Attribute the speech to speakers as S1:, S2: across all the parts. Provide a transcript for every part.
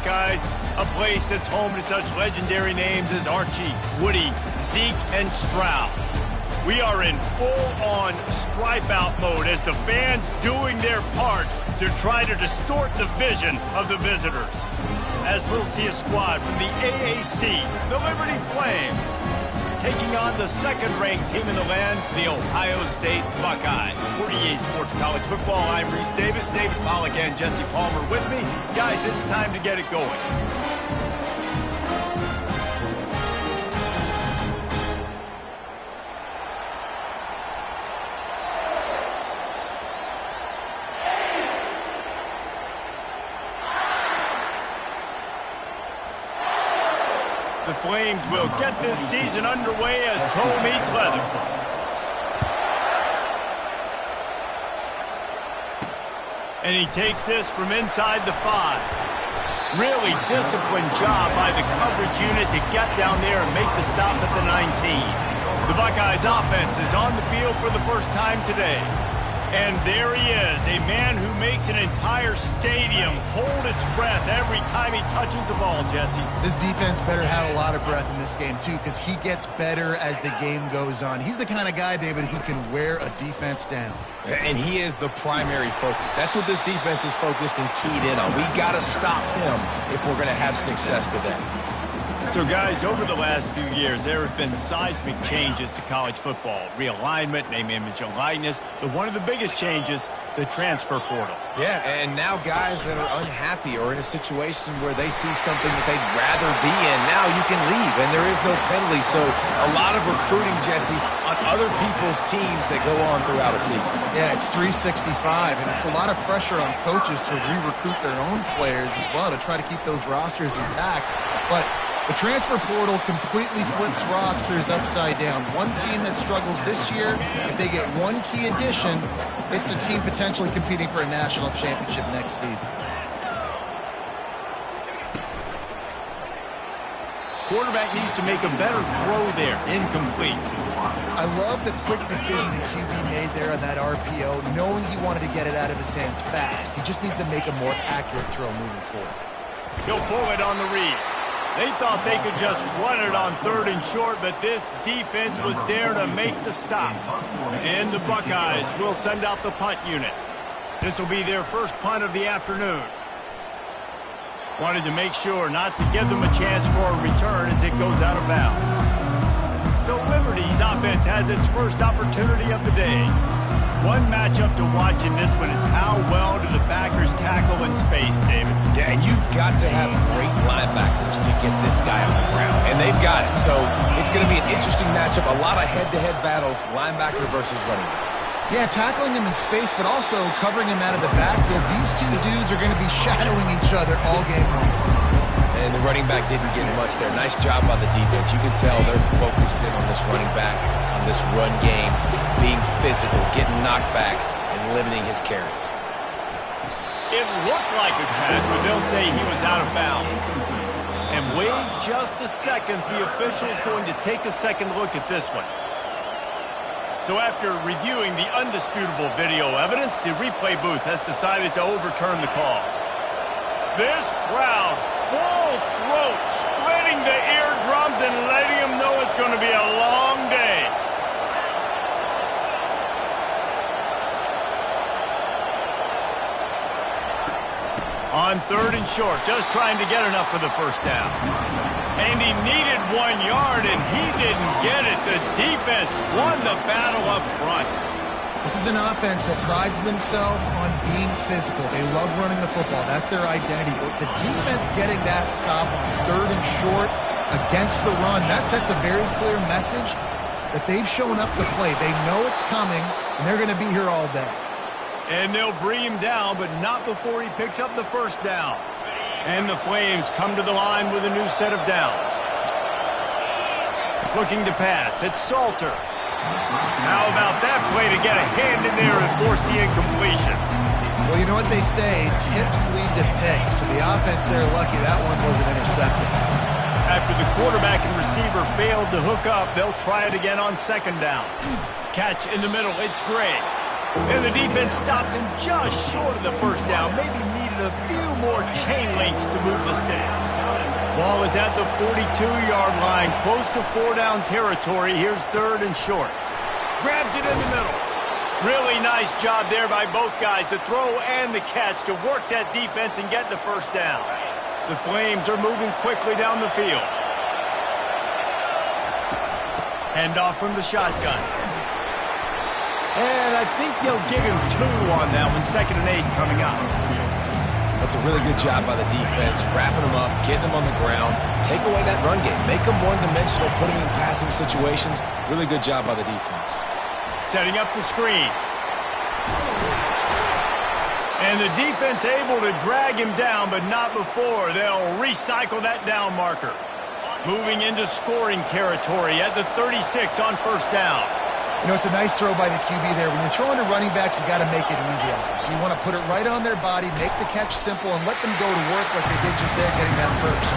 S1: Buckeyes, a place that's home to such legendary names as Archie, Woody, Zeke, and Stroud. We are in full-on stripe-out mode as the fans doing their part to try to distort the vision of the visitors. As we'll see a squad from the AAC, the Liberty Flames, taking on the second-ranked team in the land, the Ohio State Buckeyes. For EA Sports College Football, I'm Reese Davis, David Pollack, and Jesse Palmer with me. Guys, it's time to get it going. The Flames will get this season underway as toe meets leather. And he takes this from inside the 5. Really disciplined job by the coverage unit to get down there and make the stop at the 19. The Buckeyes offense is on the field for the first time today. And there he is, a man who makes an entire stadium hold its breath every time he touches the ball, Jesse.
S2: This defense better have a lot of breath in this game, too, because he gets better as the game goes on. He's the kind of guy, David, who can wear a defense down.
S3: And he is the primary focus. That's what this defense is focused and keyed in on. We got to stop him if we're going to have success today.
S1: So, guys, over the last few years, there have been seismic changes to college football. Realignment, name, image, and likeness. But one of the biggest changes, the transfer portal.
S3: Yeah, and now guys that are unhappy or in a situation where they see something that they'd rather be in, now you can leave, and there is no penalty. So a lot of recruiting, Jesse, on other people's teams that go on throughout a season.
S2: Yeah, it's 365, and it's a lot of pressure on coaches to re-recruit their own players as well to try to keep those rosters intact. But the transfer portal completely flips rosters upside down. One team that struggles this year, if they get one key addition, it's a team potentially competing for a national championship next season.
S1: Quarterback needs to make a better throw there. Incomplete.
S2: I love the quick decision that QB made there on that RPO, knowing he wanted to get it out of his hands fast. He just needs to make a more accurate throw moving forward.
S1: He'll pull it on the read. They thought they could just run it on 3rd and short, but this defense was there to make the stop. And the Buckeyes will send out the punt unit. This will be their first punt of the afternoon. Wanted to make sure not to give them a chance for a return as it goes out of bounds. So Liberty's offense has its first opportunity of the day. One matchup to watch in this one is how well do the backers tackle in space, David.
S3: Yeah, and you've got to have great linebackers to get this guy on the ground, and they've got it. So it's going to be an interesting matchup, a lot of head-to-head battles, linebacker versus running back.
S2: Yeah, tackling him in space, but also covering him out of the backfield. These two dudes are going to be shadowing each other all game long.
S3: And the running back didn't get much there. Nice job by the defense. You can tell they're focused in on this running back, on this run game, being physical, getting knockbacks, and limiting his carries.
S1: It looked like a catch, but they'll say he was out of bounds. And wait just a second. The official is going to take a second look at this one. So after reviewing the undisputable video evidence, the replay booth has decided to overturn the call. This crowd, full throat, splitting the eardrums and letting them know it's going to be a long day. On 3rd and short, just trying to get enough for the first down. And he needed 1 yard, and he didn't get it. The defense won the battle up front.
S2: This is an offense that prides themselves on being physical. They love running the football. That's their identity. But the defense getting that stop on 3rd and short against the run, that sets a very clear message that they've shown up to play. They know it's coming, and they're going to be here all day.
S1: And they'll bring him down, but not before he picks up the first down. And the Flames come to the line with a new set of downs. Looking to pass, it's Salter. How about that play to get a hand in there and force the incompletion?
S2: Well, you know what they say, tips lead to picks. So the offense, they're lucky that one wasn't intercepted.
S1: After the quarterback and receiver failed to hook up, they'll try it again on 2nd down. Catch in the middle, it's Gray. And the defense stops him just short of the first down. Maybe needed a few more chain links to move the stick. Ball is at the 42-yard line, close to 4-down territory. Here's 3rd and short. Grabs it in the middle. Really nice job there by both guys to throw and the catch to work that defense and get the first down. The Flames are moving quickly down the field. Handoff from the shotgun. And I think they'll give him 2 on that one. 2nd and 8 coming up.
S3: That's a really good job by the defense, wrapping them up, getting them on the ground, take away that run game, make them one-dimensional, put them in passing situations. Really good job by the defense.
S1: Setting up the screen. And the defense able to drag him down, but not before. They'll recycle that down marker. Moving into scoring territory at the 36 on 1st down.
S2: You know, it's a nice throw by the QB there. When you're throwing to running backs, you got to make it easy on them. So you want to put it right on their body, make the catch simple, and let them go to work like they did just there, getting that first.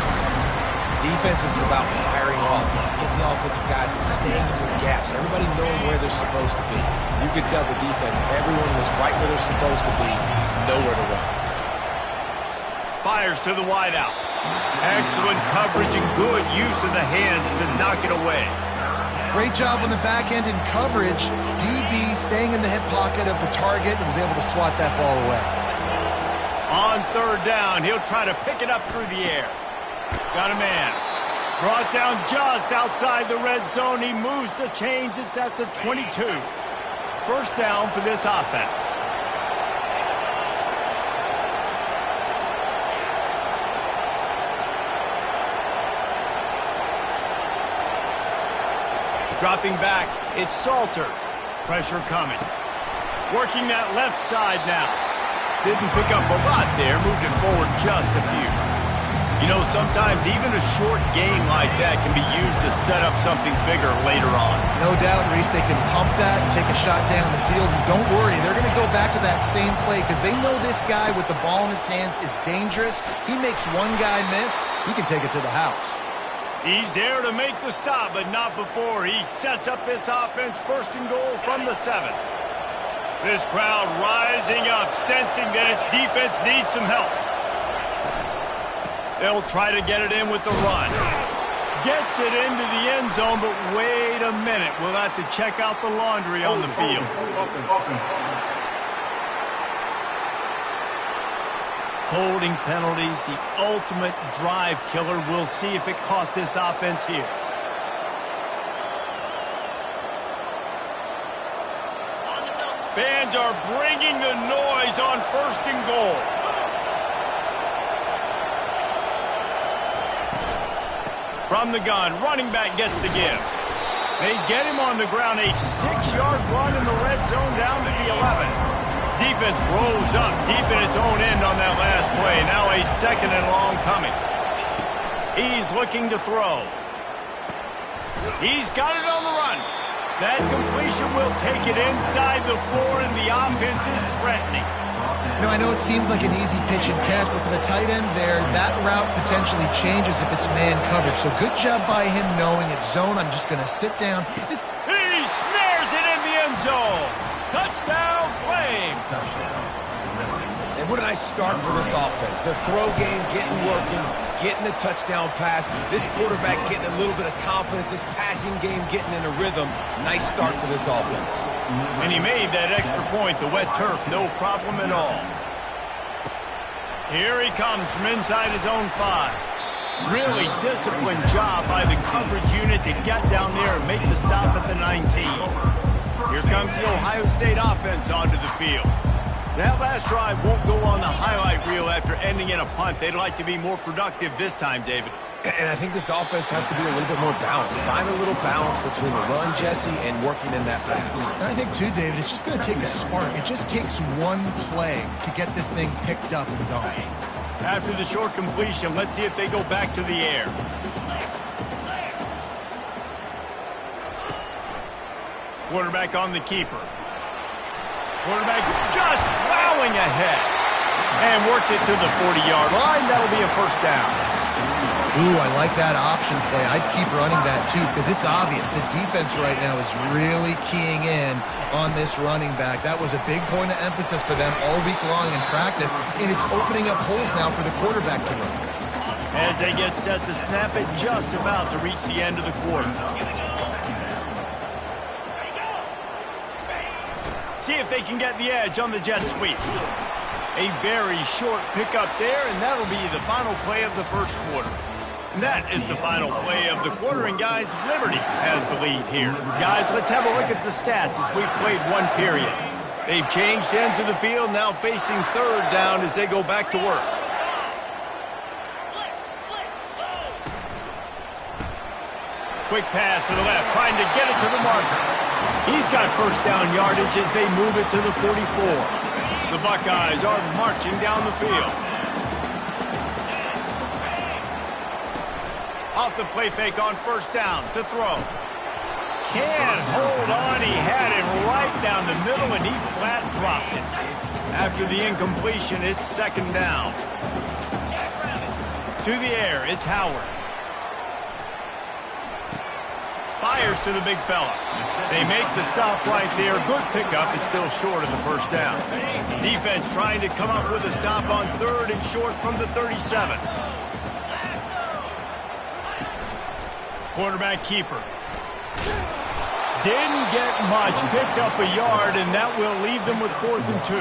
S3: Defense is about firing off, hitting the offensive guys and staying in their gaps. Everybody knowing where they're supposed to be. You could tell the defense, everyone was right where they're supposed to be, nowhere to run.
S1: Fires to the wideout. Excellent coverage and good use of the hands to knock it away.
S2: Great job on the back end in coverage. DB staying in the hip pocket of the target and was able to swat that ball away.
S1: On 3rd down, he'll try to pick it up through the air. Got a man. Brought down just outside the red zone. He moves the chains. It's at the 22. 1st down for this offense. Dropping back, it's Salter. Pressure coming. Working that left side now. Didn't pick up a lot there, moved it forward just a few. You know, sometimes even a short game like that can be used to set up something bigger later on.
S2: No doubt, Reese, they can pump that and take a shot down the field. And don't worry, they're going to go back to that same play because they know this guy with the ball in his hands is dangerous. He makes one guy miss, he can take it to the house.
S1: He's there to make the stop, but not before. He sets up this offense 1st and goal from the 7. This crowd rising up, sensing that its defense needs some help. They'll try to get it in with the run. Gets it into the end zone, but wait a minute. We'll have to check out the laundry on the field. Holding penalties, the ultimate drive killer. We'll see if it costs this offense here. Fans are bringing the noise on 1st and goal. From the gun, running back gets the give. They get him on the ground, a 6-yard run in the red zone down to the 11. Defense rose up deep in its own end on that last play. Now a 2nd and long coming. He's looking to throw. He's got it on the run. That completion will take it inside the 4, and the offense is threatening.
S2: You know, I know it seems like an easy pitch and catch, but for the tight end there, that route potentially changes if it's man coverage. So good job by him knowing it's zone. I'm just going to sit down.
S1: He snares it in the end zone. Touchdown, Flames.
S3: And what a nice start for this offense. The throw game getting working, getting the touchdown pass. This quarterback getting a little bit of confidence. This passing game getting in a rhythm. Nice start for this offense.
S1: And he made that extra point, the wet turf, no problem at all. Here he comes from inside his own 5. Really disciplined job by the coverage unit to get down there and make the stop at the 19. Here comes the Ohio State offense onto the field. That last drive won't go on the highlight reel after ending in a punt. They'd like to be more productive this time, David.
S3: And I think this offense has to be a little bit more balanced. Find a little balance between the run, Jesse, and working in that pass.
S2: And I think, too, David, it's just going to take a spark. It just takes one play to get this thing picked up and going.
S1: After the short completion, let's see if they go back to the air. Quarterback on the keeper. Quarterback just plowing ahead. And works it to the 40-yard line. That'll be a 1st down.
S2: Ooh, I like that option play. I'd keep running that, too, because it's obvious the defense right now is really keying in on this running back. That was a big point of emphasis for them all week long in practice, and it's opening up holes now for the quarterback to run.
S1: as they get set to snap it just about to reach the end of the quarter. See if they can get the edge on the jet sweep. A very short pickup there, and that'll be the final play of the first quarter. And that is the final play of the quarter, and guys, Liberty has the lead here. Guys, let's have a look at the stats as we've played one period. They've changed ends of the field, now facing third down as they go back to work. Quick pass to the left, trying to get it to the marker. He's got first down yardage as they move it to the 44. The Buckeyes are marching down the field. Off the play fake on first down to throw. Can't hold on. He had it right down the middle, and he flat dropped it. After the incompletion, it's second down. To the air, it's Howard. Fires to the big fella. They make the stop right there. Good pickup. It's still short of the first down. Defense trying to come up with a stop on third and short from the 37. Quarterback keeper. Didn't get much. Picked up a yard, and that will leave them with 4th and 2.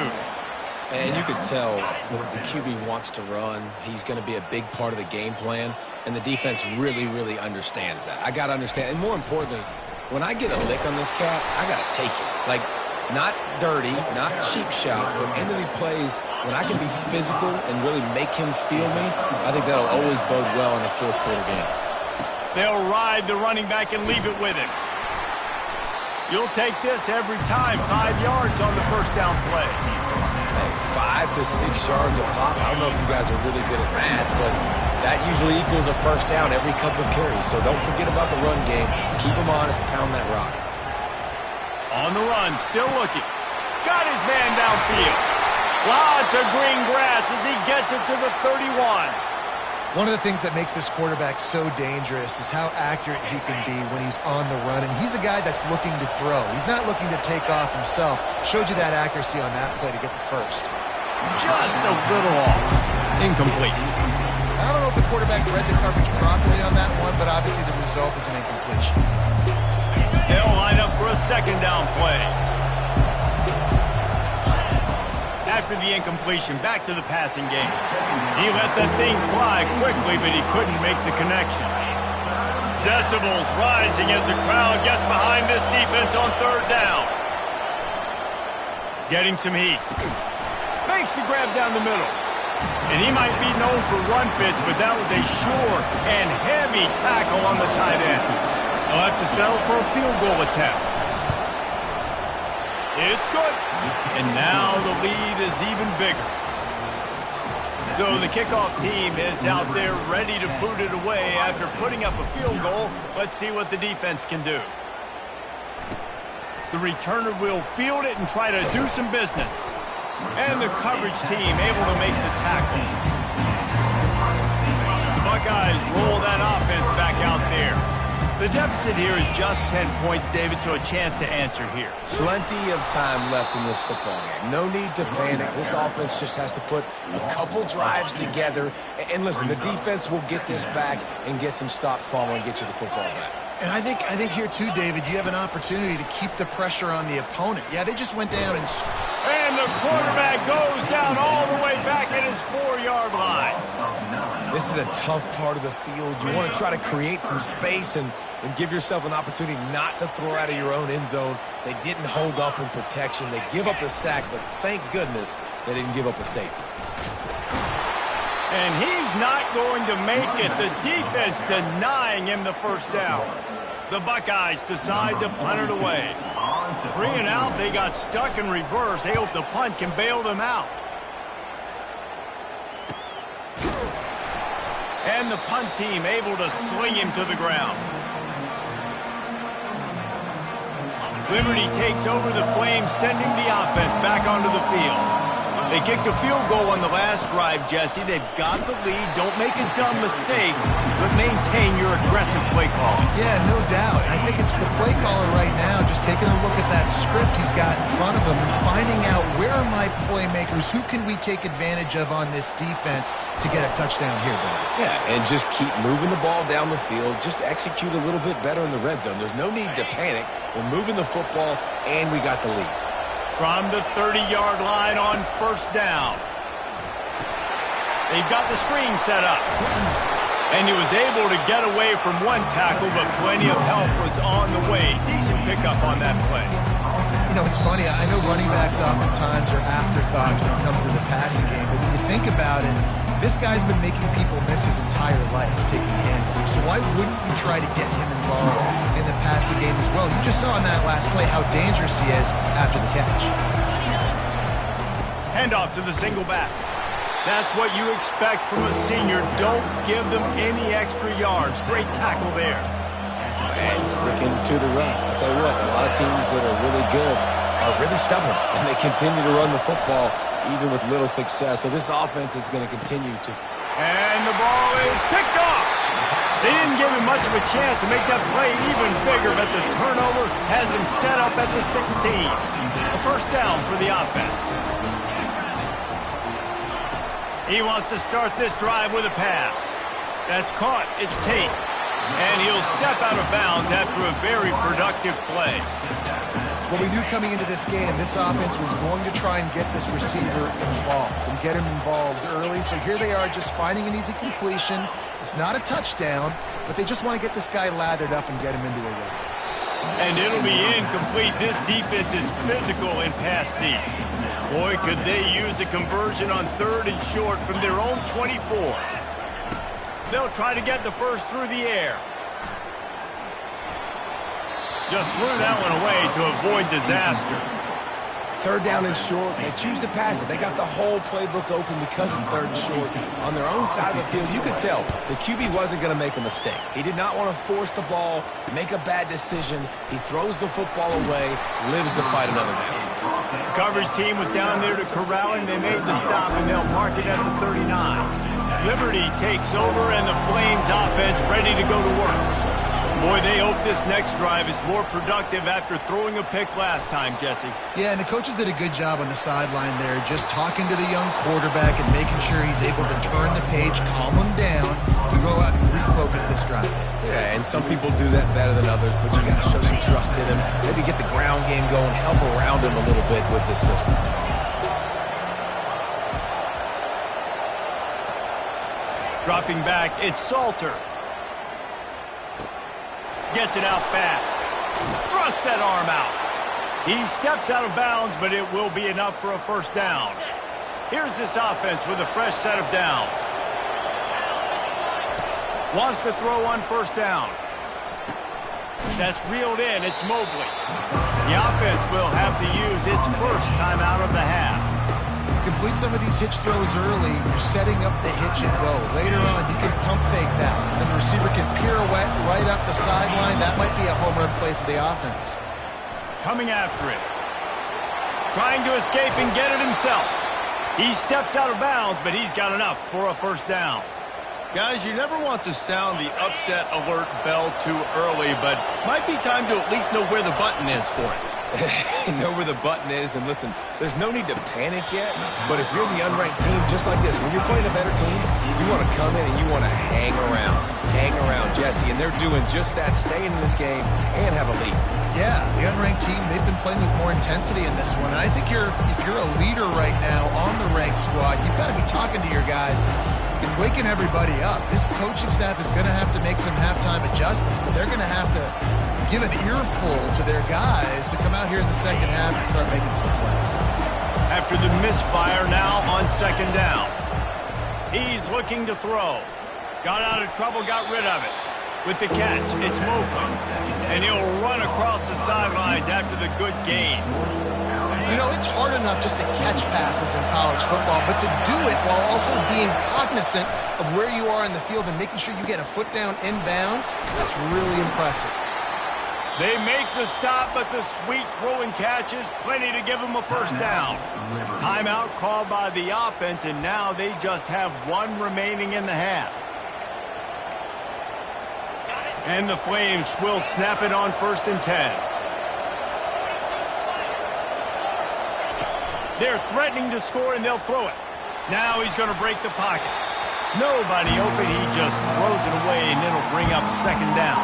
S3: And you can tell when the QB wants to run, he's going to be a big part of the game plan, and the defense really, really understands that. I got to understand, and more importantly, when I get a lick on this cat, I got to take it. Like, not dirty, not cheap shots, but end of the plays, when I can be physical and really make him feel me, I think that'll always bode well in a fourth quarter game.
S1: They'll ride the running back and leave it with him. You'll take this every time. 5 yards on the first down play.
S3: Hey, 5 to 6 yards a pop. I don't know if you guys are really good at math, but that usually equals a first down every couple of carries. So don't forget about the run game. Keep them honest, pound that rock.
S1: On the run, still looking. Got his man downfield. Lots of green grass as he gets it to the 31.
S2: One of the things that makes this quarterback so dangerous is how accurate he can be when he's on the run. And he's a guy that's looking to throw. He's not looking to take off himself. Showed you that accuracy on that play to get the first.
S1: Just a little off. Incomplete.
S2: I don't know if the quarterback read the coverage properly on that one, but obviously the result is an incompletion.
S1: They'll line up for a second down play. After the incompletion, back to the passing game. He let that thing fly quickly, but he couldn't make the connection. Decibels rising as the crowd gets behind this defense on third down. Getting some heat. Makes the grab down the middle. And he might be known for run fits, but that was a sure and heavy tackle on the tight end. He'll have to settle for a field goal attempt. It's good. And now the lead is even bigger. So the kickoff team is out there ready to boot it away after putting up a field goal. Let's see what the defense can do. The returner will field it and try to do some business. And the coverage team able to make the tackle. The Buckeyes roll that offense back out there. The deficit here is just 10 points, David, so a chance to answer here.
S3: Plenty of time left in this football game. No need to panic. This offense just has to put a couple drives together. And listen, the defense will get this back and get some stops following and get you the football back.
S2: And I think here too, David, you have an opportunity to keep the pressure on the opponent. Yeah, they just went down and
S1: the quarterback goes down all the way back at his 4-yard line.
S3: This is a tough part of the field. You want to try to create some space and give yourself an opportunity not to throw out of your own end zone. They didn't hold up in protection. They give up the sack, but thank goodness they didn't give up a safety.
S1: And he's not going to make it. The defense denying him the first down. The Buckeyes decide to punt it away. 3 and out, they got stuck in reverse. They hope the punt can bail them out. And the punt team able to sling him to the ground. Liberty takes over the Flames, sending the offense back onto the field. They kicked a field goal on the last drive, Jesse. They've got the lead. Don't make a dumb mistake, but maintain your aggressive play calling.
S2: Yeah, no doubt. I think it's the play caller right now just taking a look at that script he's got in front of him and finding out where are my playmakers, who can we take advantage of on this defense to get a touchdown here, Bill.
S3: Yeah, and just keep moving the ball down the field. Just execute a little bit better in the red zone. There's no need to panic. We're moving the football, and we got the lead.
S1: From the 30-yard line on first down. They've got the screen set up. And he was able to get away from one tackle, but plenty of help was on the way. Decent pickup on that play.
S2: You know, it's funny. I know running backs oftentimes are afterthoughts when it comes to the passing game, but when you think about it, this guy's been making people miss his entire life taking handoffs. So why wouldn't you try to get him involved in the passing game as well? You just saw in that last play how dangerous he is after the catch.
S1: Handoff to the single back. That's what you expect from a senior. Don't give them any extra yards. Great tackle there.
S3: And sticking to the run. I'll tell you what, a lot of teams that are really good are really stubborn, and they continue to run the football even with little success. So this offense is going to continue to...
S1: And the ball is picked off. They didn't give him much of a chance to make that play even bigger, but the turnover has him set up at the 16. A first down for the offense. He wants to start this drive with a pass. That's caught. It's Tate. And he'll step out of bounds after a very productive play.
S2: Well, we knew coming into this game, this offense was going to try and get this receiver involved and get him involved early. So here they are just finding an easy completion. It's not a touchdown, but they just want to get this guy lathered up and get him into a run.
S1: And it'll be incomplete. This defense is physical and pass deep. Boy, could they use a conversion on 3rd and short from their own 24. They'll try to get the first through the air. Just threw that one away to avoid disaster.
S3: 3rd down and short. They choose to pass it. They got the whole playbook open because it's 3rd and short. On their own side of the field, you could tell the QB wasn't going to make a mistake. He did not want to force the ball, make a bad decision. He throws the football away, lives to fight another down.
S1: The coverage team was down there to corral him. They made the stop, and they'll mark it at the 39. Liberty takes over, and the Flames offense ready to go to work. Boy, they hope this next drive is more productive after throwing a pick last time, Jesse.
S2: Yeah, and the coaches did a good job on the sideline there, just talking to the young quarterback and making sure he's able to turn the page, calm him down, to go out and refocus this drive.
S3: Yeah, and some people do that better than others, but you got to show some trust in him. Maybe get the ground game going, help around him a little bit with this system.
S1: Dropping back, it's Salter. Gets it out fast. Thrusts that arm out. He steps out of bounds, but it will be enough for a first down. Here's this offense with a fresh set of downs. Wants to throw on first down. That's reeled in. It's Mobley. The offense will have to use its first timeout of the half.
S2: Complete some of these hitch throws early, you're setting up the hitch and go. Later on, you can pump fake that. And the receiver can pirouette right up the sideline. That might be a home run play for the offense.
S1: Coming after him. Trying to escape and get it himself. He steps out of bounds, but he's got enough for a first down. Guys, you never want to sound the upset alert bell too early, but might be time to at least know where the button is for it.
S3: Know where the button is, and listen, there's no need to panic yet, but if you're the unranked team, just like this, when you're playing a better team, you want to come in and you want to hang around Jesse, and they're doing just that, staying in this game and have a lead.
S2: Yeah, the unranked team, they've been playing with more intensity in this one, and I think if you're a leader right now on the ranked squad, you've got to be talking to your guys and waking everybody up. This coaching staff is going to have to make some halftime adjustments, but they're going to have to give an earful to their guys to come out here in the second half and start making some plays.
S1: After the misfire, now on second down. He's looking to throw. Got out of trouble, got rid of it. With the catch, it's Mobley. And he'll run across the sidelines after the good gain.
S2: You know, it's hard enough just to catch passes in college football, but to do it while also being cognizant of where you are in the field and making sure you get a foot down inbounds, that's really impressive.
S1: They make the stop, but the sweet throwing catch is plenty to give them a first down. Timeout called by the offense, and now they just have one remaining in the half. And the Flames will snap it on 1st and 10. They're threatening to score, and they'll throw it. Now he's going to break the pocket. Nobody open. He just throws it away, and it'll bring up 2nd down.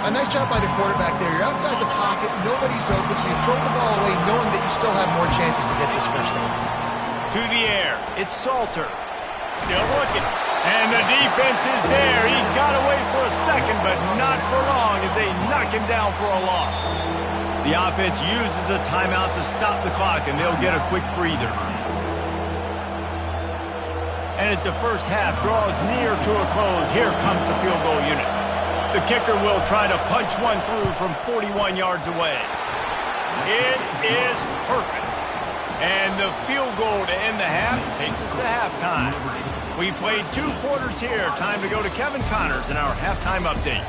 S2: A nice job by the quarterback there. You're outside the pocket. Nobody's open, so you throw the ball away knowing that you still have more chances to get this first down.
S1: To the air. It's Salter. Still looking. And the defense is there. He got away for a second, but not for long as they knock him down for a loss. The offense uses a timeout to stop the clock, and they'll get a quick breather. And as the first half draws near to a close, here comes the field goal unit. The kicker will try to punch one through from 41 yards away. It is perfect. And the field goal to end the half takes us to halftime. We played 2 quarters here. Time to go to Kevin Connors in our halftime update.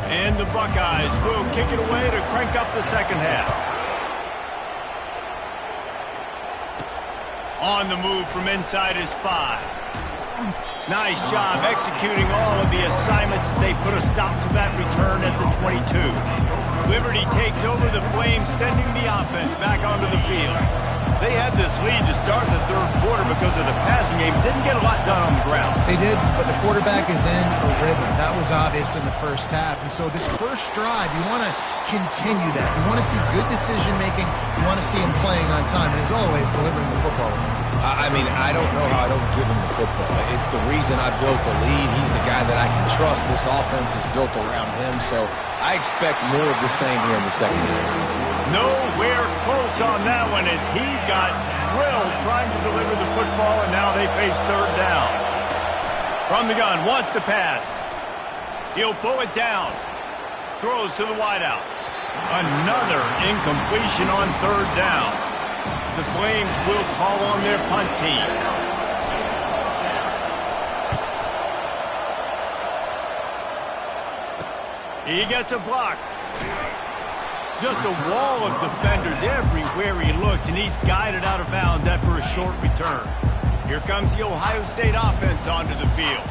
S1: And the Buckeyes will kick it away to crank up the second half. On the move from inside is 5. Nice job executing all of the assignments as they put a stop to that return at the 22. Liberty takes over the Flames, sending the offense back onto the field. They had this lead to start the 3rd quarter because of the passing game. Didn't get a lot done on the ground.
S2: They did, but the quarterback is in a rhythm. That was obvious in the first half. And so this first drive, you want to continue that. You want to see good decision-making. You want to see him playing on time. And as always, delivering the football.
S3: I mean, I don't know how I don't give him the football. It's the reason I built the lead. He's the guy that I can trust. This offense is built around him. So I expect more of the same here in the second half.
S1: Nowhere close on that one as he got drilled trying to deliver the football, and now they face 3rd down. From the gun, wants to pass. He'll pull it down. Throws to the wideout. Another incompletion on 3rd down. The Flames will call on their punt team. He gets a block. Just a wall of defenders everywhere he looks, and he's guided out of bounds after a short return. Here comes the Ohio State offense onto the field.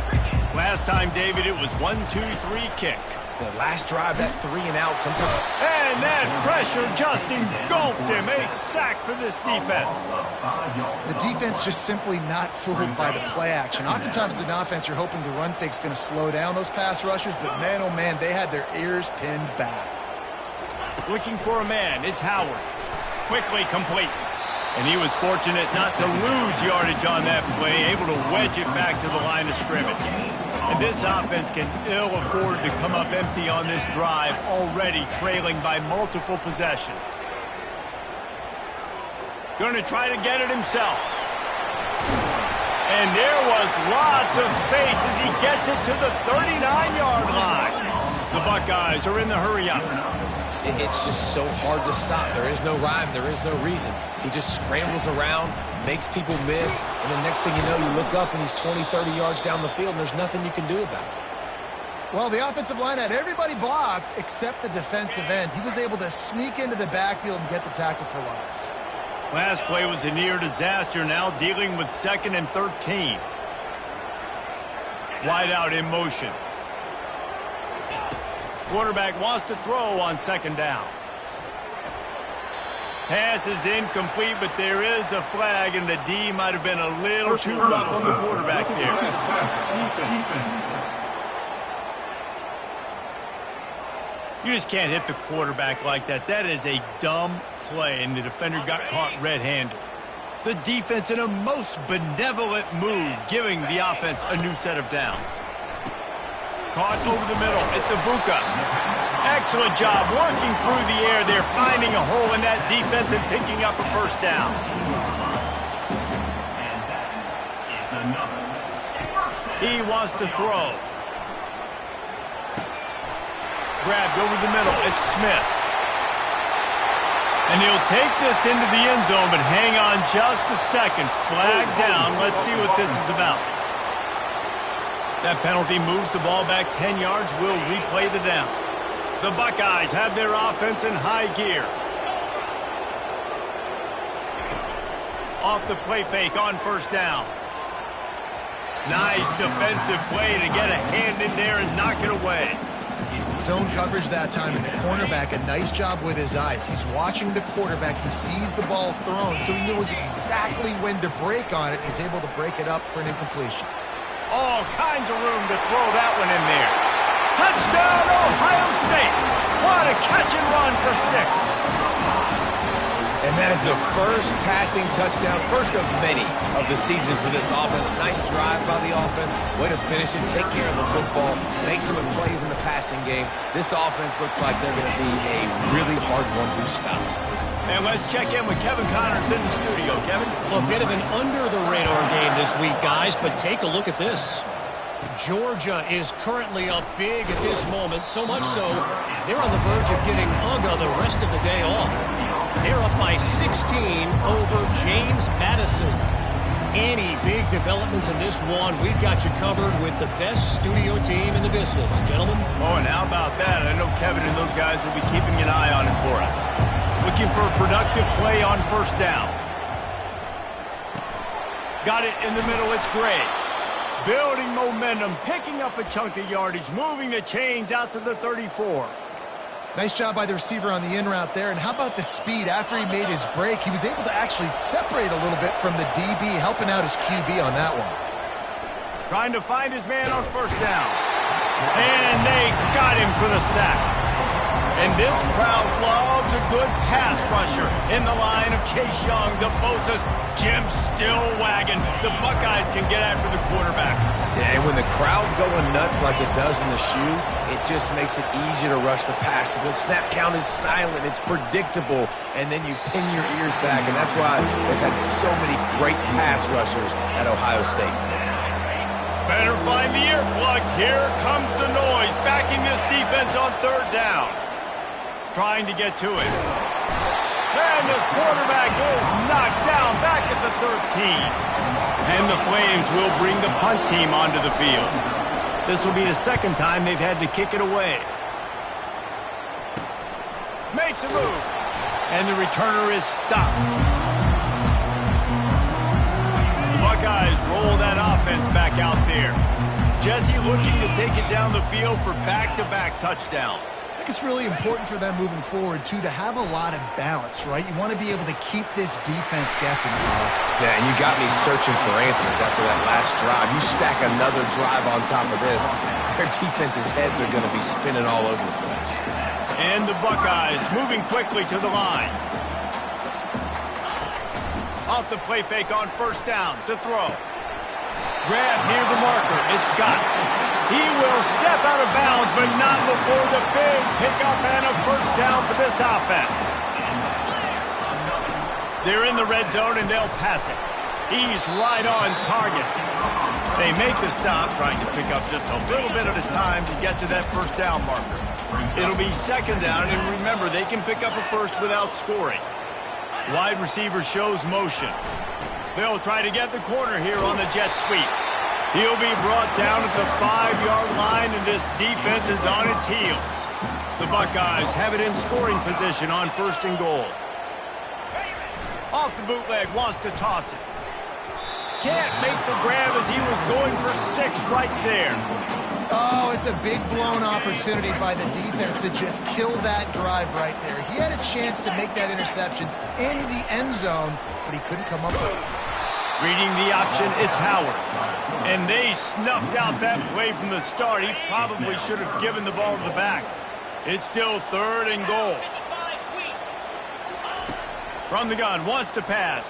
S1: Last time, David, it was 1-2-3 kick.
S3: The last drive, that 3 and out sometimes.
S1: And that pressure just engulfed him. A sack for this defense.
S2: The defense just simply not fooled by the play action. Oftentimes as an offense, you're hoping the run fake's going to slow down those pass rushers, but man, oh man, they had their ears pinned back.
S1: Looking for a man, it's Howard. Quickly complete. And he was fortunate not to lose yardage on that play, able to wedge it back to the line of scrimmage. And this offense can ill afford to come up empty on this drive, already trailing by multiple possessions. Going to try to get it himself. And there was lots of space as he gets it to the 39-yard line. The Buckeyes are in the hurry-up.
S3: It's just so hard to stop. There is no rhyme. There is no reason. He just scrambles around, makes people miss, and the next thing you know, you look up and he's 20, 30 yards down the field, and there's nothing you can do about it.
S2: Well, the offensive line had everybody blocked except the defensive end. He was able to sneak into the backfield and get the tackle for loss.
S1: Last play was a near disaster, now dealing with 2nd and 13. Wide out in motion. Quarterback wants to throw on 2nd down. Pass is incomplete, but there is a flag, and the D might have been a little too rough on the quarterback there. You just can't hit the quarterback like that. That is a dumb play, and the defender got caught red-handed. The defense in a most benevolent move, giving the offense a new set of downs. Caught over the middle. It's Ibuka. Excellent job working through the air. They're finding a hole in that defense and picking up a first down. He wants to throw. Grabbed over the middle. It's Smith. And he'll take this into the end zone, but hang on just a second. Flag down. Let's see what this is about. That penalty moves the ball back 10 yards. We'll replay the down. The Buckeyes have their offense in high gear. Off the play fake on first down. Nice defensive play to get a hand in there and knock it away.
S2: Zone coverage that time, and the cornerback, a nice job with his eyes. He's watching the quarterback. He sees the ball thrown, so he knows exactly when to break on it. He's able to break it up for an incompletion.
S1: All kinds of room to throw that one in there. Touchdown, Ohio State. What a catch and run for 6.
S3: And that is the first passing touchdown, first of many of the season for this offense. Nice drive by the offense. Way to finish it, take care of the football, make some plays in the passing game. This offense looks like they're going to be a really hard one to stop.
S1: And let's check in with Kevin Connors in the studio. Kevin?
S4: A bit of an under-the-radar game this week, guys, but take a look at this. Georgia is currently up big at this moment, so much so they're on the verge of giving UGA the rest of the day off. They're up by 16 over James Madison. Any big developments in this one, we've got you covered with the best studio team in the business, gentlemen.
S1: Oh, and how about that? I know Kevin and those guys will be keeping an eye on it for us. Looking for a productive play on first down. Got it in the middle, it's Gray. Building momentum, picking up a chunk of yardage, moving the chains out to the 34.
S2: Nice job by the receiver on the in route there. And how about the speed? After he made his break, he was able to actually separate a little bit from the DB, helping out his QB on that one.
S1: Trying to find his man on first down. And they got him for the sack. And this crowd loves a good pass rusher in the line of Chase Young, the Bosa's, Jim still wagging. The Buckeyes can get after the quarterback.
S3: Yeah, and when the crowd's going nuts like it does in the shoe, it just makes it easier to rush the pass. So the snap count is silent. It's predictable. And then you pin your ears back. And that's why they've had so many great pass rushers at Ohio State.
S1: Better find the earplugs. Here comes the noise. Backing this defense on third down. Trying to get to it. And the quarterback is knocked down back at the 13. And the Flames will bring the punt team onto the field. This will be the second time they've had to kick it away. Makes a move. And the returner is stopped. The Buckeyes roll that offense back out there. Jesse looking to take it down the field for back-to-back touchdowns.
S2: I think it's really important for them moving forward, too, to have a lot of balance, right? You want to be able to keep this defense guessing.
S3: Yeah, and you got me searching for answers after that last drive. You stack another drive on top of this, their defense's heads are going to be spinning all over the place.
S1: And the Buckeyes moving quickly to the line. Off the play fake on first down to throw. Grab near the marker. It's Scott. He will step out of bounds, but not before the big pickup and a first down for this offense. They're in the red zone, and they'll pass it. He's right on target. They make the stop, trying to pick up just a little bit at a time to get to that first down marker. It'll be second down, and remember, they can pick up a first without scoring. Wide receiver shows motion. They'll try to get the corner here on the jet sweep. He'll be brought down at the 5-yard line, and this defense is on its heels. The Buckeyes have it in scoring position on first and goal. Off the bootleg, wants to toss it. Can't make the grab as he was going for 6 right there.
S2: Oh, it's a big blown opportunity by the defense to just kill that drive right there. He had a chance to make that interception in the end zone, but he couldn't come up with it.
S1: Reading the option, it's Howard. And they snuffed out that play from the start. He probably should have given the ball to the back. It's still third and goal. From the gun, wants to pass.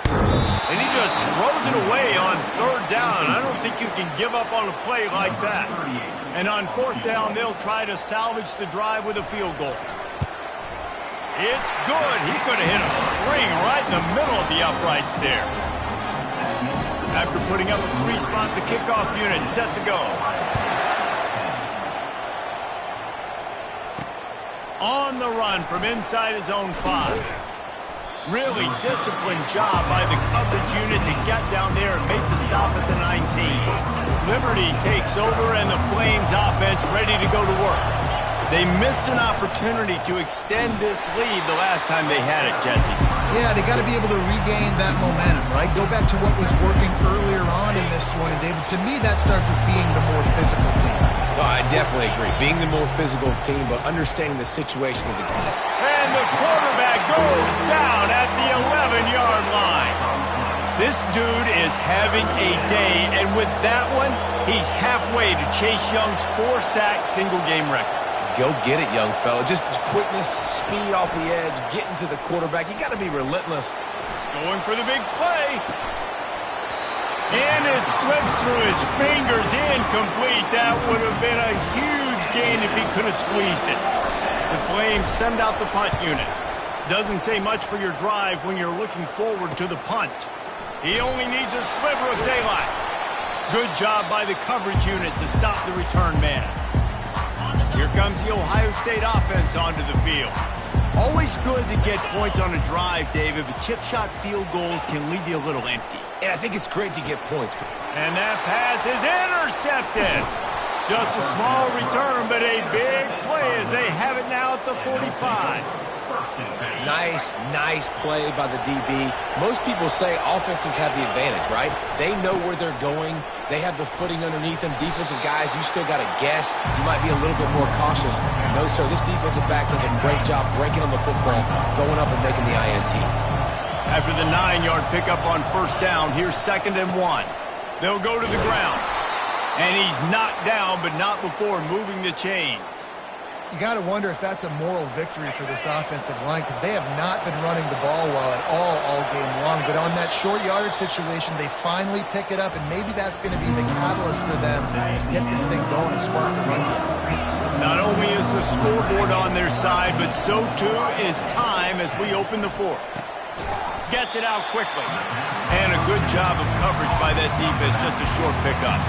S1: And he just throws it away on third down. I don't think you can give up on a play like that. And on fourth down, they'll try to salvage the drive with a field goal. It's good. He could have hit a string right in the middle of the uprights there. After putting up a 3-spot, the kickoff unit set to go. On the run from inside his own 5. Really disciplined job by the coverage unit to get down there and make the stop at the 19. Liberty takes over and the Flames offense ready to go to work. They missed an opportunity to extend this lead the last time they had it, Jesse.
S2: Yeah, they got to be able to regain that momentum, right? Go back to what was working earlier on in this one. And David, to me, that starts with being the more physical team.
S3: Well, I definitely agree. Being the more physical team, but understanding the situation of the game.
S1: And the quarterback goes down at the 11-yard line. This dude is having a day, and with that one, he's halfway to Chase Young's 4-sack single-game record.
S3: Go get it, young fella. Just quickness, speed off the edge, getting to the quarterback. You got to be relentless.
S1: Going for the big play. And it slips through his fingers, incomplete. That would have been a huge gain if he could have squeezed it. The Flames send out the punt unit. Doesn't say much for your drive when you're looking forward to the punt. He only needs a sliver of daylight. Good job by the coverage unit to stop the return man. Here comes the Ohio State offense onto the field. Always good to get points on a drive, David, but chip shot field goals can leave you a little empty.
S3: And I think it's great to get points.
S1: And that pass is intercepted. Just a small return, but a big play as they have it now at the 45.
S3: Nice play by the DB. Most people say offenses have the advantage, right? They know where they're going. They have the footing underneath them. Defensive guys, you still got to guess. You might be a little bit more cautious. No, sir, this defensive back does a great job breaking on the football, going up and making the INT.
S1: After the 9-yard pickup on first down, here's 2nd and 1. They'll go to the ground. And he's knocked down, but not before moving the chains.
S2: You got to wonder if that's a moral victory for this offensive line because they have not been running the ball well at all game long. But on that short yardage situation, they finally pick it up, and maybe that's going to be the catalyst for them to get this thing going and spark the run game.
S1: Not only is the scoreboard on their side, but so too is time as we open the fourth. Gets it out quickly. And a good job of coverage by that defense, just a short pickup.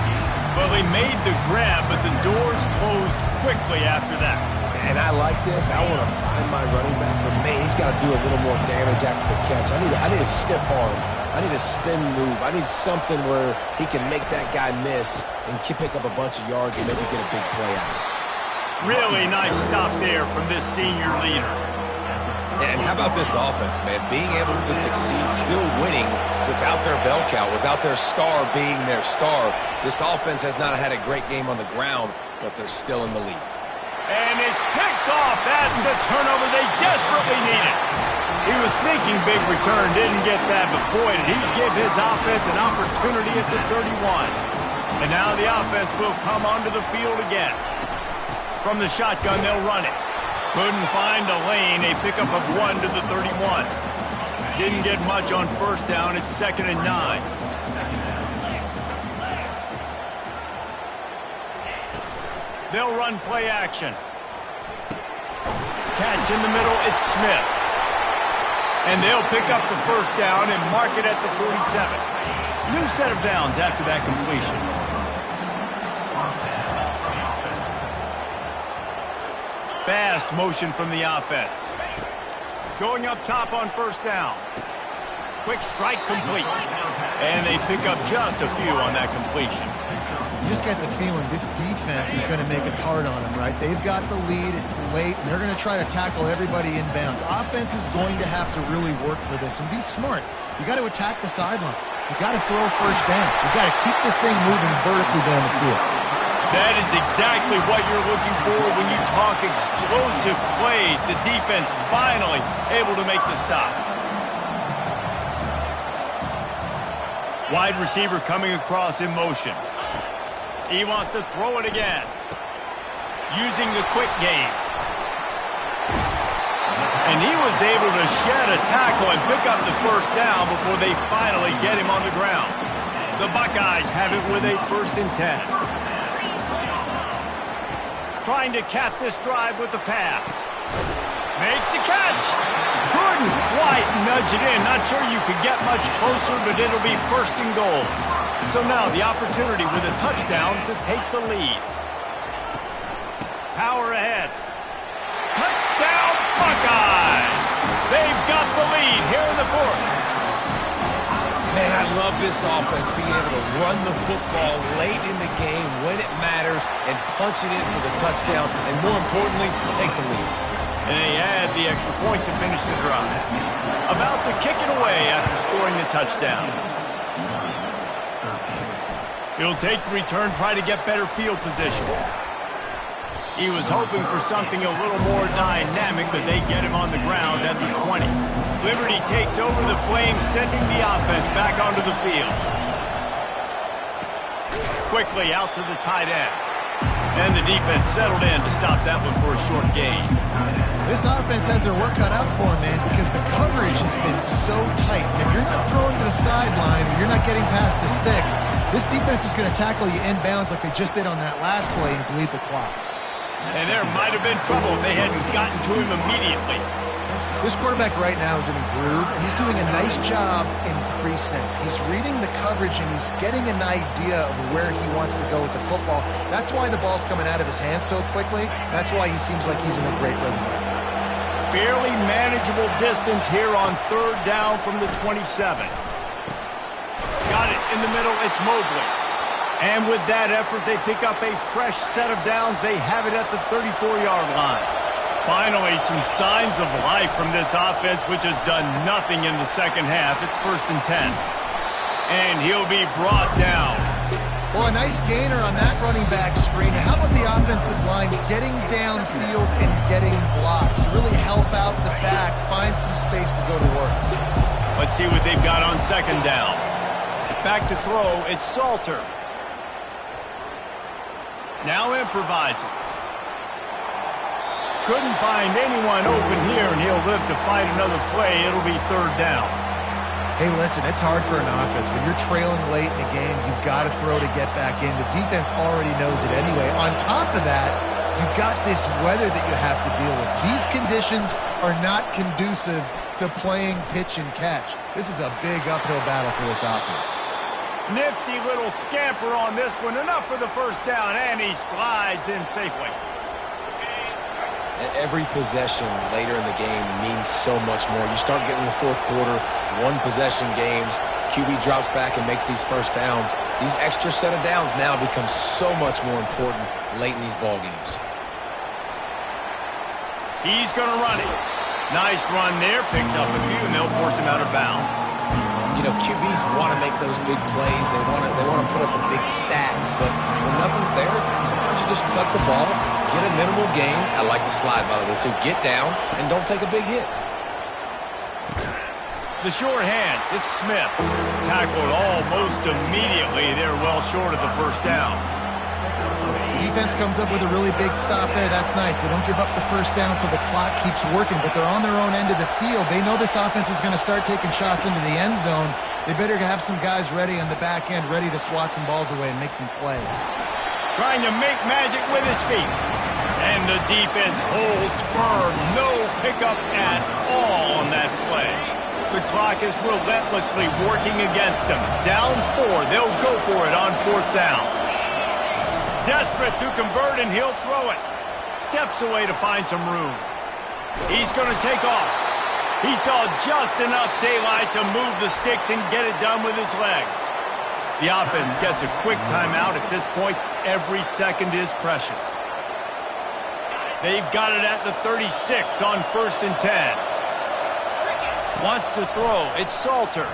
S1: Well, they made the grab, but the doors closed quickly after that.
S3: And I like this. I want to find my running back, but man, he's got to do a little more damage after the catch. I need a stiff arm. I need a spin move. I need something where he can make that guy miss and pick up a bunch of yards and maybe get a big play out of it.
S1: Really nice stop there from this senior leader.
S3: And how about this offense, man? Being able to succeed, still winning without their bell cow, without their star being their star. This offense has not had a great game on the ground, but they're still in the lead.
S1: And it's picked off. That's the turnover they desperately needed. He was thinking big return, didn't get that, but boy, did he give his offense an opportunity at the 31. And now the offense will come onto the field again. From the shotgun, they'll run it. Couldn't find a lane. A pickup of 1 to the 31. Didn't get much on first down. It's 2nd and 9. They'll run play action. Catch in the middle. It's Smith. And they'll pick up the first down and mark it at the 47. New set of downs after that completion. Fast motion from the offense. Going up top on first down. Quick strike complete. And they pick up just a few on that completion.
S2: You just get the feeling this defense is going to make it hard on them, right? They've got the lead. It's late, and they're going to try to tackle everybody inbounds. Offense is going to have to really work for this and be smart. You got to attack the sidelines. You got to throw first down. You got to keep this thing moving vertically down the field.
S1: That is exactly what you're looking for when you talk explosive plays. The defense finally able to make the stop. Wide receiver coming across in motion. He wants to throw it again. Using the quick game. And he was able to shed a tackle and pick up the first down before they finally get him on the ground. The Buckeyes have it with a 1st and 10. Trying to cap this drive with the pass. Makes the catch. Couldn't quite nudge it in. Not sure you could get much closer, but it'll be 1st and goal. So now the opportunity with a touchdown to take the lead. Power ahead. Touchdown Buckeyes! They've got the lead here for it.
S3: Man, I love this offense, being able to run the football late in the game when it matters and punch it in for the touchdown, and more importantly, take the lead.
S1: And they add the extra point to finish the drive. About to kick it away after scoring the touchdown. He'll take the return, try to get better field position. He was hoping for something a little more dynamic, but they get him on the ground at the 20. Liberty takes over the Flames, sending the offense back onto the field. Quickly out to the tight end. And the defense settled in to stop that one for a short gain.
S2: This offense has their work cut out for them, man, because the coverage has been so tight. And if you're not throwing to the sideline or you're not getting past the sticks, this defense is going to tackle you inbounds like they just did on that last play and bleed the clock.
S1: And there might have been trouble if they hadn't gotten to him immediately.
S2: This quarterback right now is in a groove, and he's doing a nice job in pre-snap. He's reading the coverage, and he's getting an idea of where he wants to go with the football. That's why the ball's coming out of his hands so quickly. That's why he seems like he's in a great rhythm.
S1: Fairly manageable distance here on third down from the 27. Got it in the middle. It's Mobley. And with that effort, they pick up a fresh set of downs. They have it at the 34-yard line. Finally, some signs of life from this offense, which has done nothing in the second half. It's 1st and 10. And he'll be brought down.
S2: Well, a nice gainer on that running back screen. How about the offensive line getting downfield and getting blocks to really help out the back, find some space to go to work?
S1: Let's see what they've got on 2nd down. Back to throw, it's Salter. Now improvising. Couldn't find anyone open here, and he'll live to fight another play. It'll be 3rd down.
S2: Hey, listen, it's hard for an offense. When you're trailing late in the game, you've got to throw to get back in. The defense already knows it anyway. On top of that, you've got this weather that you have to deal with. These conditions are not conducive to playing pitch and catch. This is a big uphill battle for this offense.
S1: Nifty little scamper on this one. Enough for the 1st down, and he slides in safely.
S3: Every possession later in the game means so much more. You start getting the 4th quarter, one-possession games, QB drops back and makes these 1st downs. These extra set of downs now become so much more important late in these ball games.
S1: He's going to run it. Nice run there. Picks up a few, and they'll force him out of bounds.
S3: You know, QBs want to make those big plays. They want to put up the big stats, but when nothing's there, sometimes you just tuck the ball, get a minimal gain. I like the slide, by the way, too. Get down and don't take a big hit.
S1: The short hands, it's Smith. Tackled almost immediately. They're well short of the 1st down.
S2: Defense comes up with a really big stop there. That's nice. They don't give up the 1st down, so the clock keeps working, but they're on their own end of the field. They know this offense is going to start taking shots into the end zone. They better have some guys ready on the back end, ready to swat some balls away and make some plays.
S1: Trying to make magic with his feet. And the defense holds firm. No pickup at all on that play. The clock is relentlessly working against them. Down 4. They'll go for it on 4th down. Desperate to convert, and he'll throw it. Steps away to find some room. He's going to take off. He saw just enough daylight to move the sticks and get it done with his legs. The offense gets a quick timeout. At this point, every second is precious. They've got it at the 36 on 1st and 10. Wants to throw. It's Salter.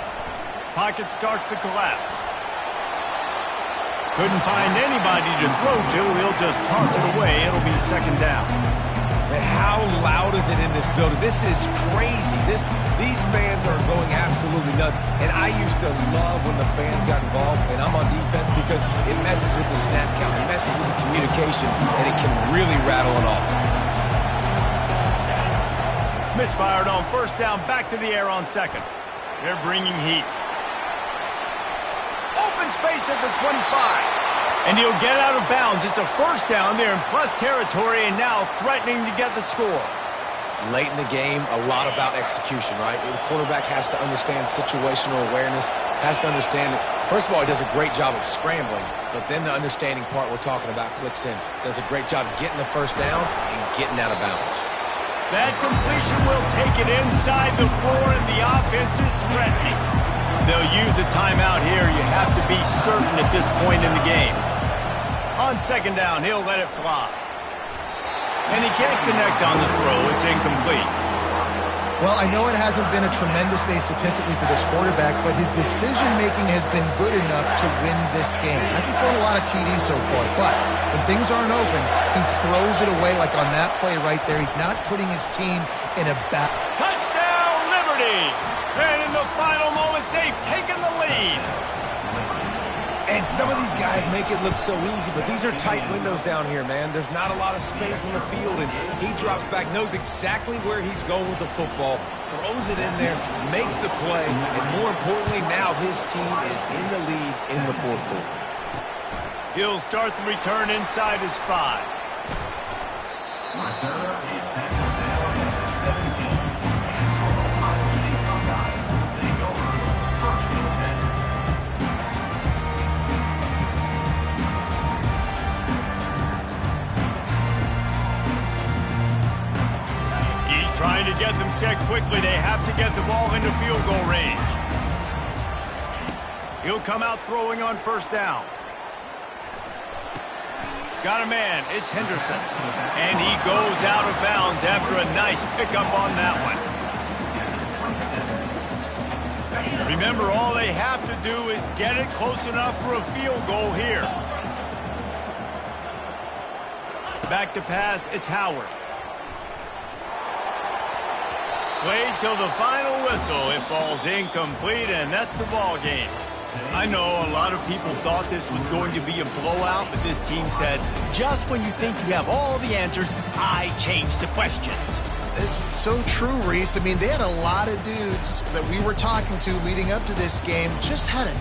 S1: Pocket starts to collapse. Couldn't find anybody to throw to. He'll just toss it away. It'll be 2nd down.
S3: Man, how loud is it in this building? This is crazy. These fans are going absolutely nuts. And I used to love when the fans got involved, and I'm on defense, because it messes with the snap count, it messes with the communication, and it can really rattle an offense.
S1: Misfired on 1st down, back to the air on 2nd. They're bringing heat. Open space at the 25. And he'll get out of bounds. It's a 1st down. They're in plus territory and now threatening to get the score.
S3: Late in the game, a lot about execution, right? The quarterback has to understand situational awareness, has to understand that, first of all, he does a great job of scrambling, but then the understanding part we're talking about clicks in. Does a great job getting the 1st down and getting out of bounds.
S1: That completion will take it inside the 4, and the offense is threatening. They'll use a timeout here. You have to be certain at this point in the game. On second down, he'll let it fly. And he can't connect on the throw. It's incomplete.
S2: Well, I know it hasn't been a tremendous day statistically for this quarterback, but his decision-making has been good enough to win this game. Hasn't thrown a lot of TDs so far, but when things aren't open, he throws it away like on that play right there. He's not putting his team in a bad...
S1: Touchdown, Liberty! And in the final moments, they've taken the lead.
S3: And some of these guys make it look so easy, but these are tight windows down here, man. There's not a lot of space in the field, and he drops back, knows exactly where he's going with the football, throws it in there, makes the play, and more importantly, now his team is in the lead in the fourth quarter.
S1: He'll start the return inside his 5. Trying to get them set quickly. They have to get the ball into field goal range. He'll come out throwing on first down. Got a man. It's Henderson. And he goes out of bounds after a nice pickup on that one. Remember, all they have to do is get it close enough for a field goal here. Back to pass. It's Howard. Played till the final whistle. It falls incomplete, and that's the ball game. I know a lot of people thought this was going to be a blowout, but this team said, just when you think you have all the answers, I change the questions.
S2: It's so true, Reese. I mean, they had a lot of dudes that we were talking to leading up to this game just had a